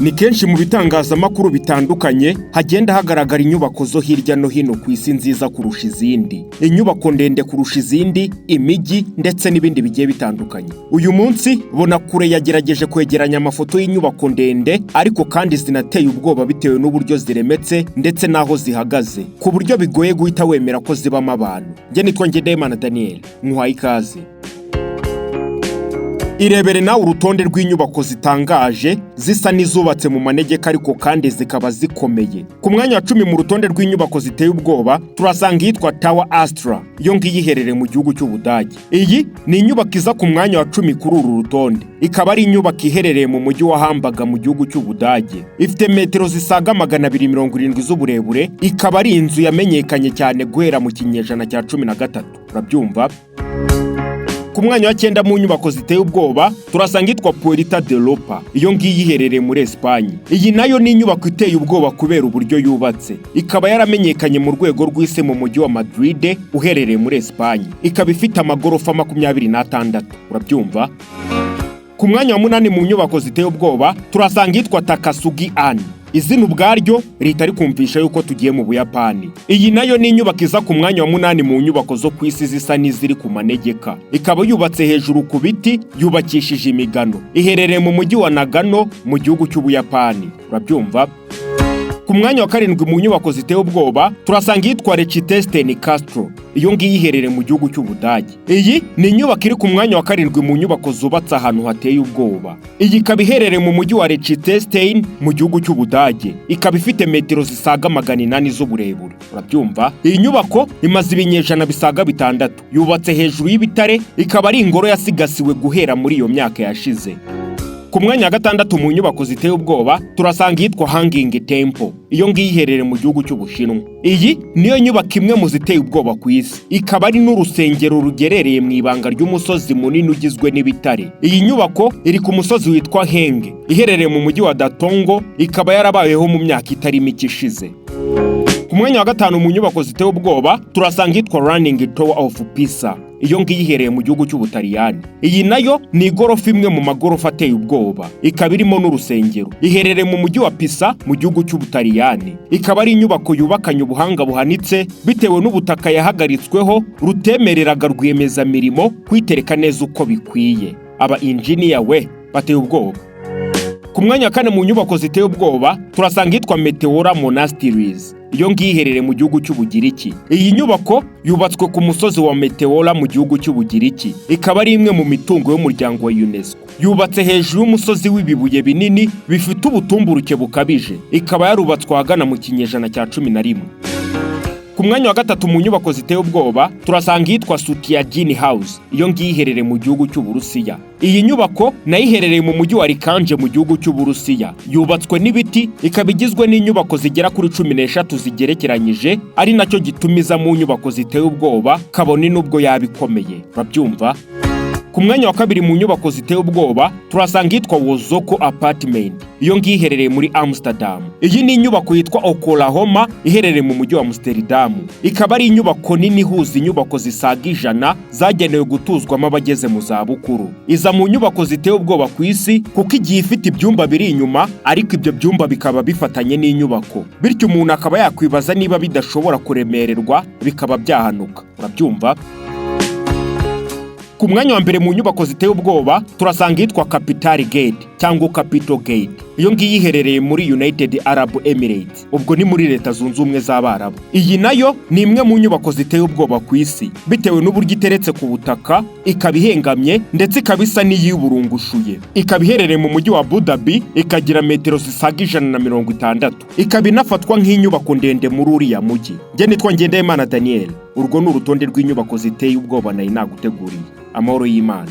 Ni kenshi mu bitangazamakuru bitandukanye hagenda hagaragara inyubako zo hirya no hino ku isi nziza kurusha izindi, inyubako ndende kurusha izindi, imijyi ndetse n'ibindi bigiye bitandukanye. Uyu munsi Bonakure yagerageje kwegeranya amafoto y'inyubako ndende ariko kandi zinateye ubwoba bitewe n'uburyo ziremetse ndetse n'aho zihagaze, ku buryo bigoye guhita wemera ko zibamo abantu. Njye nitwa Ndemana Daniel, muhaye ikaze. Irebere nawe urutonde rw'inyubako zitangaje zisa n'izubatse mu manegeka ariko kandi zikaba zikomeye. Ku mwanya wa 10 mu rutonde rw'inyubako ziteye ubwoba turasanga yitwa Tower Astra, iyo ngiyi iherereye mu gihugu cy'Ubudage. Iyi ni inyubako iza ku mwanya wa 10 kuri uru rutonde. Ikaba ari inyubako iherereye mu mujyi wa Hamburg mu gihugu cy'Ubudage. Ifite metero zisaga 270 z'uburebure, ikaba ari inzu yamenyekanye cyane guhera mu kinyejana cya 13. Urabyumva? Ku mwanya wa 9 mu nyubako ziteye ubwoba turasanga yitwa Puerta de Europa, iyo ngiyi iherereye muri Espagne. Iyi nayo ni inyubako iteye ubwoba kubera uburyo yubatse. Ikaba yaramenyekanye mu rwego rw'isi mu mujyi wa Madrid uherereye muri Espagne. Ikaba ifite amagorofa 26. Urabyumva? Ku mwanya wa 8 mu nyubako ziteye ubwoba turasanga yitwa Takasugi An. Izina ubwaryo ritari kumvisha yuko tugiye mu Buyapani. Iyi nayo ni inyubako iza ku mwanya wa 8 mu nyubako zo ku isi zisa n'iziri ku manegeka. Ikaba yubatse hejuru ku biti, yubakishije imigano. Iherereye mu mujyi wa Nagano mu gihugu cy'Ubuyapani. Urabyumva? Ku mwanya wa 7 mu nyubako ziteye ubwoba turasanga yitwa Liechtenstein Castro, iyo ngiyi iherereye mu gihugu cy'Ubudage. Iyi ni inyubako iri ku mwanya wa 7 mu nyubako zubatse ahantu hateye ubwoba. Iyi ikaba iherereye mu mujyi wa Liechtenstein mu gihugu cy'Ubudage. Ikaba ifite metero zisaga 800 z'uburebure. Urabyumva? Iyi nyubako imaze ibinyejana bisaga 6. Yubatse hejuru y'ibitare, ikaba ari ingoro yasigasiwe guhera muri iyo myaka yashize. Ku mwanya wa 6 mu nyubako ziteye ubwoba turasanga yitwa Hanging Temple, iyo ngiyi iherereye mu gihugu cy'Ubushinwa. Iyi niyo nyubako imwe mu ziteye ubwoba ku isi. Ikaba ari n'urusengero rugerereye mu ibanga ry'umusozi munini ugizwe n'ibitare. Iyi nyubako iri ku musozi witwa Henge, iherereye mu mujyi wa Datongo, ikaba yarabayeho mu myaka itari mike ishize. Ku mwanya wa 5 mu nyubako ziteye ubwoba turasanga yitwa Running Tower of Pisa, iyo ngiyi iherereye mu gihugu cy'Ubutaliyani. Iyi nayo ni igorofa imwe mu magorofa ateye ubwoba. Ikaba irimo n'urusengero. Iherereye mu mujyi wa Pisa mu gihugu cy'Ubutaliyani. Ikaba ari inyubako yubakanye ubuhanga buhanitse bitewe n'ubutaka yahagaritsweho rutemereraga rwiyemezamirimo kwitereka neza uko bikwiye. Aba engineer we bateye ubwoba. Ku mwanya wa 4 mu nyubako ziteye ubwoba turasanga yitwa Meteora Monasteries, iyo ngiyi iherereye mu gihugu cy'Ubugiriki. Iyi nyubako yubatswe ku musozi wa Meteora mu gihugu cy'Ubugiriki. Ikaba ari imwe mu mitungo y'umuryango wa UNESCO. Yubatse hejuru y'umusozi w'ibibuye binini bifite ubutumburuke bukabije. Ikaba yarubatswe ahagana mu kinyejana cya 11. Ku mwanya wa 3 mu nyubako ziteye ubwoba turasanga yitwa Sutiagin House, iyo ngiyi iherereye mu gihugu cy'Uburusiya. Iyi nyubako nayo iherereye mu mujyi wa Rikanje mu gihugu cy'Uburusiya. Yubatswe n'ibiti, ikaba igizwe n'inyubako zigera kuri 13 zigerekeranyije, ari nacyo gitumiza mu nyubako ziteye ubwoba kabone n'ubwo yabikomeye. Babyumva? Ku mwanya wa 2 mu nyubako ziteye ubwoba turasanga yitwa Wozoko Apartment, iyo ngiyi iherereye muri Amsterdam. Iyi ni inyubako yitwa Oklahoma, iherereye mu mujyi wa Amsterdam. Ikaba ari inyubako nini ihuza inyubako zisaga 100 zagenewe gutuzwamo abageze mu za bukuru. Iza mu nyubako ziteye ubwoba ku isi kuko igiye ifite ibyumba biri inyuma, ariko ibyo byumba bikaba bifatanye n'inyubako. Bityo umuntu akaba yakwibaza niba bidashobora kuremererwa bikaba byahanuka. Urabyumva? Ku mwanya wa 1 mu nyubako ziteye ubwoba turasanga yitwa Capital Gate cyangwa Capital Gate, iyo ngiyi iherereye muri United Arab Emirates, ubwo ni muri Leta Zunze Ubumwe z'Abarabu. Iyi nayo ni imwe mu nyubako ziteye ubwoba ku isi bitewe n'uburyo iteretse ku butaka, ikaba ihengamye ndetse ikaba isa n'iyuburungushuye. Ikaba iherereye mu mujyi wa Abu Dhabi, ikagira metero zisaga 160. Ikaba inafatwa nk'inyubako ndende muri uriya mujyi. Njye nitwa Ndemana Daniel, urwo ni urutonde rw'inyubako ziteye ubwoba nari naguteguriye. Amahoro y'Imana.